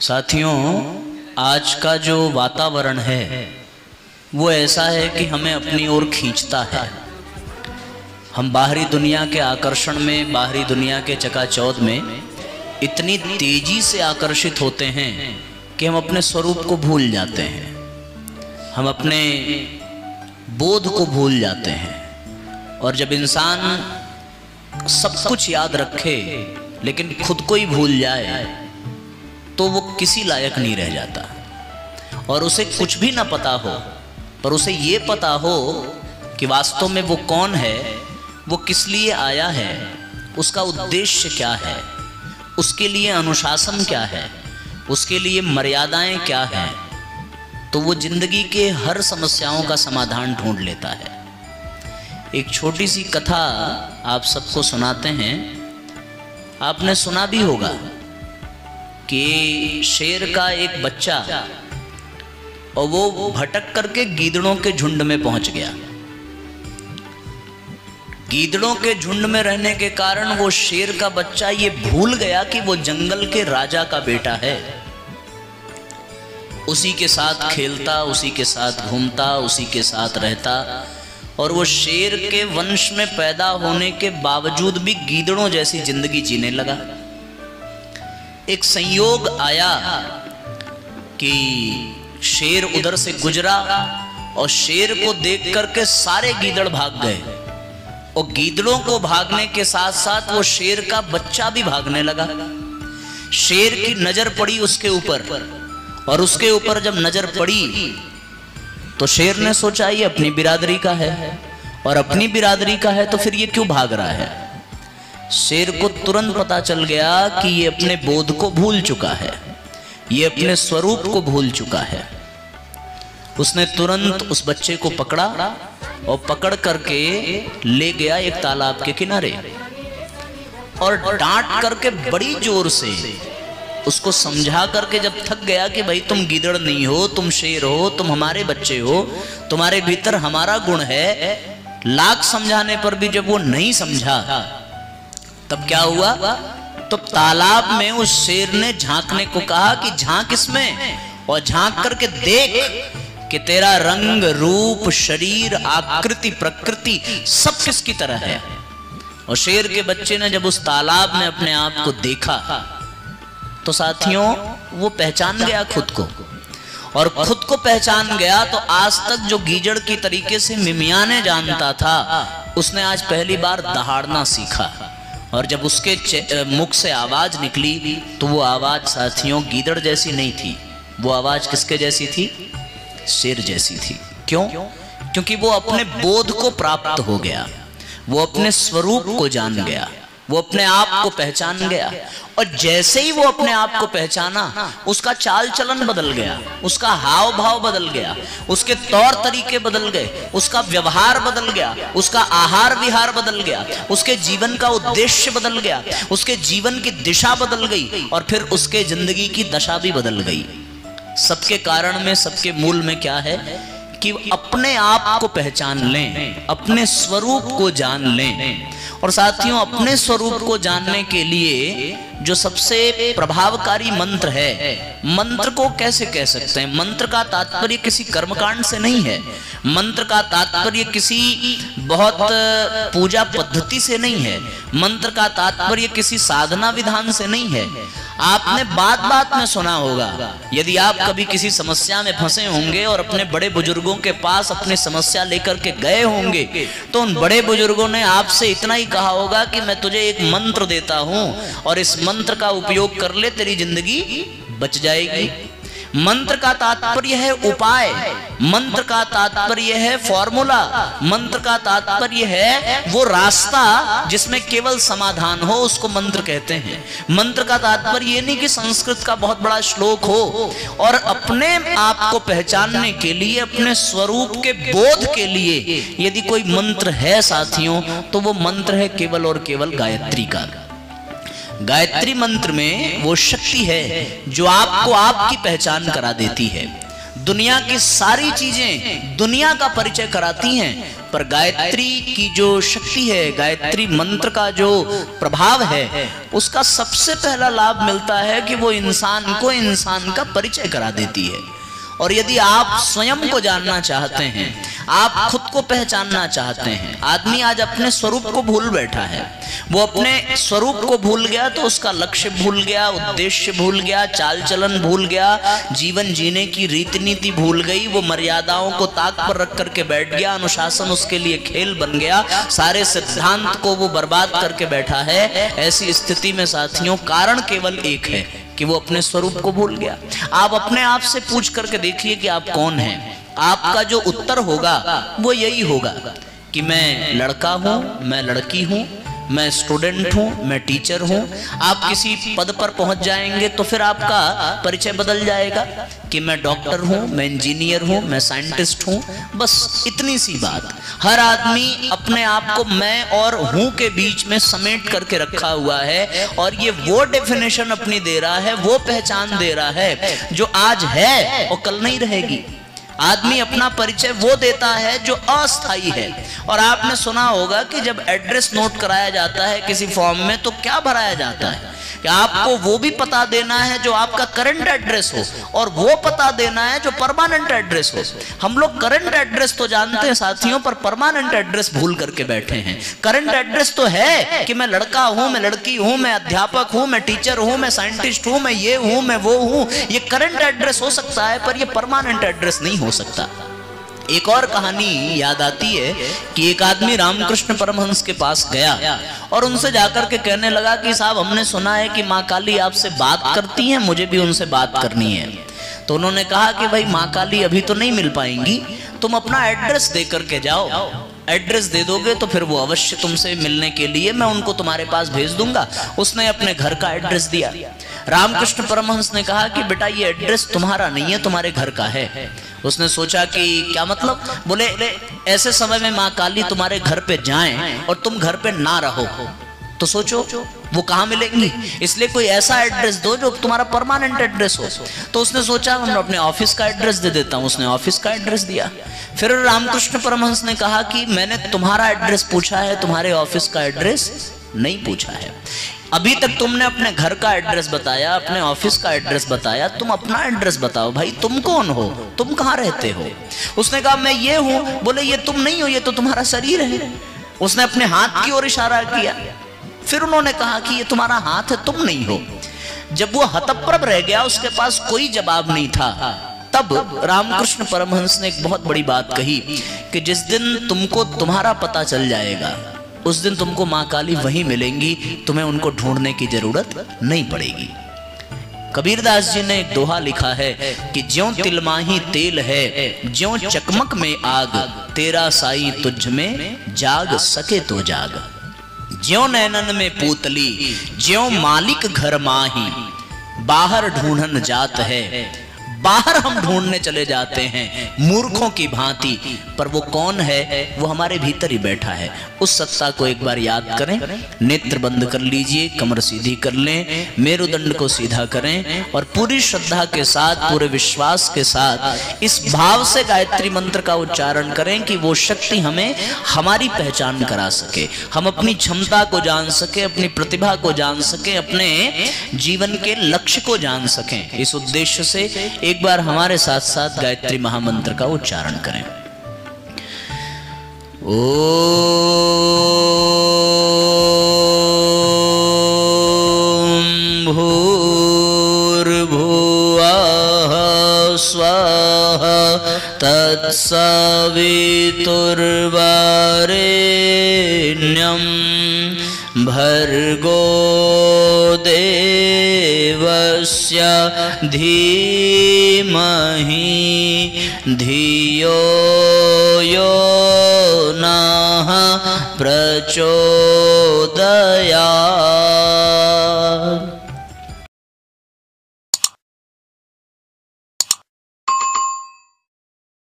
साथियों, आज का जो वातावरण है वो ऐसा है कि हमें अपनी ओर खींचता है। हम बाहरी दुनिया के आकर्षण में, बाहरी दुनिया के चकाचौंध में इतनी तेजी से आकर्षित होते हैं कि हम अपने स्वरूप को भूल जाते हैं, हम अपने बोध को भूल जाते हैं। और जब इंसान सब कुछ याद रखे लेकिन खुद को ही भूल जाए तो वो किसी लायक नहीं रह जाता। और उसे कुछ भी ना पता हो पर उसे ये पता हो कि वास्तव में वो कौन है, वो किस लिए आया है, उसका उद्देश्य क्या है, उसके लिए अनुशासन क्या है, उसके लिए मर्यादाएं क्या हैं, तो वो जिंदगी के हर समस्याओं का समाधान ढूंढ लेता है। एक छोटी सी कथा आप सबको सुनाते हैं। आपने सुना भी होगा कि शेर का एक बच्चा और वो भटक करके गीदड़ों के झुंड में पहुंच गया। गीदड़ों के झुंड में रहने के कारण वो शेर का बच्चा ये भूल गया कि वो जंगल के राजा का बेटा है। उसी के साथ खेलता, उसी के साथ घूमता, उसी के साथ रहता और वो शेर के वंश में पैदा होने के बावजूद भी गीदड़ों जैसी जिंदगी जीने लगा। एक संयोग आया कि शेर उधर से गुजरा और शेर को देख करके सारे गीदड़ भाग गए और गीदड़ों को भागने के साथ साथ वो शेर का बच्चा भी भागने लगा। शेर की नजर पड़ी उसके ऊपर और उसके ऊपर जब नजर पड़ी तो शेर ने सोचा ये अपनी बिरादरी का है और अपनी बिरादरी का है तो फिर ये क्यों भाग रहा है। शेर को तुरंत पता चल गया कि ये अपने बोध को भूल चुका है, ये अपने स्वरूप को भूल चुका है। उसने तुरंत उस बच्चे को पकड़ा और पकड़ करके ले गया एक तालाब के किनारे और डांट करके बड़ी जोर से उसको समझा करके जब थक गया कि भाई तुम गीदड़ नहीं हो, तुम शेर हो, तुम हमारे बच्चे हो, तुम्हारे भीतर हमारा गुण है, लाख समझाने पर भी जब वो नहीं समझा तब क्या हुआ, तो तालाब में उस शेर ने झांकने को कहा कि झांक इसमें और झांक करके देख कि तेरा रंग, रूप, शरीर, आकृति, प्रकृति सब किसकी तरह है। और शेर के बच्चे ने जब उस तालाब में अपने आप को देखा तो साथियों वो पहचान गया खुद को, और खुद को पहचान गया तो आज तक जो गीदड़ की तरीके से मिमियाने जानता था उसने आज पहली बार दहाड़ना सीखा। और जब उसके मुख से आवाज निकली तो वो आवाज साथियों गीदड़ जैसी नहीं थी, वो आवाज किसके जैसी थी, शेर जैसी थी। क्यों? क्योंकि वो अपने बोध को प्राप्त हो गया, वो अपने स्वरूप को जान गया, वो अपने आप को पहचान गया। और जैसे ही वो अपने आप को पहचाना उसका चाल चलन बदल गया, उसका हाव भाव बदल गया, उसके तौर तरीके बदल गए, उसका व्यवहार बदल गया, उसका आहार विहार बदल गया, उसके जीवन का उद्देश्य बदल गया, उसके जीवन की दिशा बदल गई और फिर उसके जिंदगी की दशा भी बदल गई। सबके कारण में, सबके मूल में क्या है कि अपने आप को पहचान लें, अपने स्वरूप को जान लें। और साथियों अपने स्वरूप को जानने के लिए जो सबसे प्रभावकारी मंत्र है, मंत्र को कैसे कह सकते हैं, मंत्र का तात्पर्य किसी कर्मकांड से नहीं है, मंत्र का तात्पर्य किसी बहुत पूजा पद्धति से नहीं है, मंत्र का तात्पर्य किसी साधना विधान से नहीं है। आपने बात बात में सुना होगा, यदि आप कभी किसी समस्या में फंसे होंगे और अपने बड़े बुजुर्गों के पास अपनी समस्या लेकर के गए होंगे तो उन बड़े बुजुर्गों ने आपसे इतना ही कहा होगा कि मैं तुझे एक मंत्र देता हूं और इस मंत्र का उपयोग कर ले, तेरी जिंदगी बच जाएगी। मंत्र का तात्पर्य है उपाय, मंत्र का तात्पर्य है फॉर्मूला, मंत्र का तात्पर्य है वो रास्ता जिसमें केवल समाधान हो, उसको मंत्र कहते हैं। मंत्र का तात्पर्य ये नहीं कि संस्कृत का बहुत बड़ा श्लोक हो। और अपने आप को पहचानने के लिए, अपने स्वरूप के बोध के लिए यदि कोई मंत्र है साथियों तो वो मंत्र है केवल और केवल गायत्री का। गायत्री मंत्र में वो शक्ति है जो आपको आपकी पहचान करा देती है। दुनिया की सारी चीजें दुनिया का परिचय कराती हैं, पर गायत्री की जो शक्ति है, गायत्री मंत्र का जो प्रभाव है, उसका सबसे पहला लाभ मिलता है कि वो इंसान को इंसान का परिचय करा देती है। और यदि आप स्वयं को जानना चाहते हैं, आप खुद को पहचानना चाहते हैं, आदमी आज अपने स्वरूप को भूल बैठा है। वो अपने स्वरूप को भूल गया तो उसका लक्ष्य भूल गया, उद्देश्य भूल गया, चाल चलन भूल गया, जीवन जीने की रीति नीति भूल गई। वो मर्यादाओं को ताक पर रख करके बैठ गया, अनुशासन उसके लिए खेल बन गया, सारे सिद्धांत को वो बर्बाद करके बैठा है। ऐसी स्थिति में साथियों कारण केवल एक है कि वो अपने स्वरूप को भूल गया। आप अपने आप से पूछ करके देखिए कि आप कौन हैं। आपका जो उत्तर होगा वो यही होगा कि मैं लड़का हूं, मैं लड़की हूं, मैं स्टूडेंट हूं, मैं टीचर हूं। आप किसी पद पर पहुंच जाएंगे तो फिर आपका परिचय बदल जाएगा कि मैं डॉक्टर हूं, मैं इंजीनियर हूं, मैं साइंटिस्ट हूं। बस इतनी सी बात। हर आदमी अपने आप को मैं और हूं के बीच में समेट करके रखा हुआ है, और ये वो डेफिनेशन अपनी दे रहा है, वो पहचान दे रहा है जो आज है और कल नहीं रहेगी। आदमी अपना परिचय वो देता है जो अस्थाई है। और आपने सुना होगा कि जब एड्रेस नोट कराया जाता है किसी फॉर्म में तो क्या भराया जाता है कि आपको वो भी पता देना है जो आपका करंट एड्रेस हो, और वो पता देना है जो परमानेंट एड्रेस हो। हम लोग करंट एड्रेस तो जानते हैं साथियों, पर परमानेंट एड्रेस भूल करके बैठे हैं। करंट एड्रेस तो है कि मैं लड़का हूं, मैं लड़की हूं, मैं अध्यापक हूं, मैं टीचर हूं, मैं साइंटिस्ट हूं, मैं ये हूं, मैं वो हूं। ये करंट एड्रेस हो सकता है, पर ये परमानेंट एड्रेस नहीं हो सकता। एक और कहानी याद आती है कि एक आदमी रामकृष्ण परमहंस के पास गया और उनसे जाकर के कहने लगा कि साहब, हमने सुना है कि माँ काली आपसे बात करती हैं, मुझे भी उनसे बात करनी है। तो उन्होंने कहा कि भाई माँ काली अभी तो नहीं मिल पाएंगी, तुम अपना एड्रेस दे करके जाओ। एड्रेस दे दोगे तो फिर वो अवश्य तुमसे मिलने के लिए मैं उनको तुम्हारे पास भेज दूंगा। उसने अपने घर का एड्रेस दिया। रामकृष्ण परमहंस ने कहा कि बेटा ये एड्रेस तुम्हारा नहीं है, तुम्हारे घर का है। उसने सोचा कि क्या मतलब? बोले ऐसे समय में माँ काली तुम्हारे घर पे जाएं और तुम घर पे ना रहो तो सोचो वो कहाँ मिलेंगी, इसलिए कोई ऐसा एड्रेस दो जो तुम्हारा परमानेंट एड्रेस हो। तो उसने सोचा मैं अपने ऑफिस का एड्रेस दे देता हूँ। उसने ऑफिस का एड्रेस दिया। फिर रामकृष्ण परमहंस ने कहा कि मैंने तुम्हारा एड्रेस पूछा है, तुम्हारे ऑफिस का एड्रेस नहीं पूछा है। अभी तक तुमने अपने घर का एड्रेस बताया, अपने ऑफिस का एड्रेस बताया, तुम अपना एड्रेस बताओ भाई, तुम कौन हो, तुम कहाँ रहते हो? उसने कहा मैं ये हूँ। बोले ये तुम नहीं हो, ये तो तुम्हारा शरीर है। उसने अपने हाथ की ओर इशारा किया। फिर उन्होंने कहा कि ये तुम्हारा हाथ है, तुम नहीं हो। जब वो हतप्रभ रह गया, उसके पास कोई जवाब नहीं था, तब रामकृष्ण परमहंस ने एक बहुत बड़ी बात कही कि जिस दिन तुमको तुम्हारा पता चल जाएगा उस दिन तुमको माँ काली वहीं मिलेंगी, तुम्हें उनको ढूंढने की जरूरत नहीं पड़ेगी। कबीरदास जी ने एक दोहा लिखा है कि ज्यों तिलमाही तेल है, ज्यों चकमक में आग, तेरा साई तुझ में जाग सके तो जाग। ज्यों नैनन में पूतली, ज्यों मालिक घर माही, बाहर ढूंढन जात है। बाहर हम ढूंढने चले जाते हैं मूर्खों की भांति, पर वो कौन है? वो हमारे भीतर ही बैठा है। उस सत्ता को एक बार याद करें। नेत्र बंद कर लीजिए, कमर सीधी कर लें, मेरुदंड को सीधा करें और पूरी श्रद्धा के साथ, पूरे विश्वास के साथ इस भाव से गायत्री मंत्र का उच्चारण करें कि वो शक्ति हमें हमारी पहचान करा सके, हम अपनी क्षमता को जान सके, अपनी प्रतिभा को जान सके, अपने जीवन के लक्ष्य को जान सकें। इस उद्देश्य से एक बार हमारे साथ साथ गायत्री महामंत्र का उच्चारण करें। ओम भूर्भुवः स्वः तत्सवितुर्वरेण्यं भर्गो देवस्य धीमहि धियो यो नः प्रचोदयात्।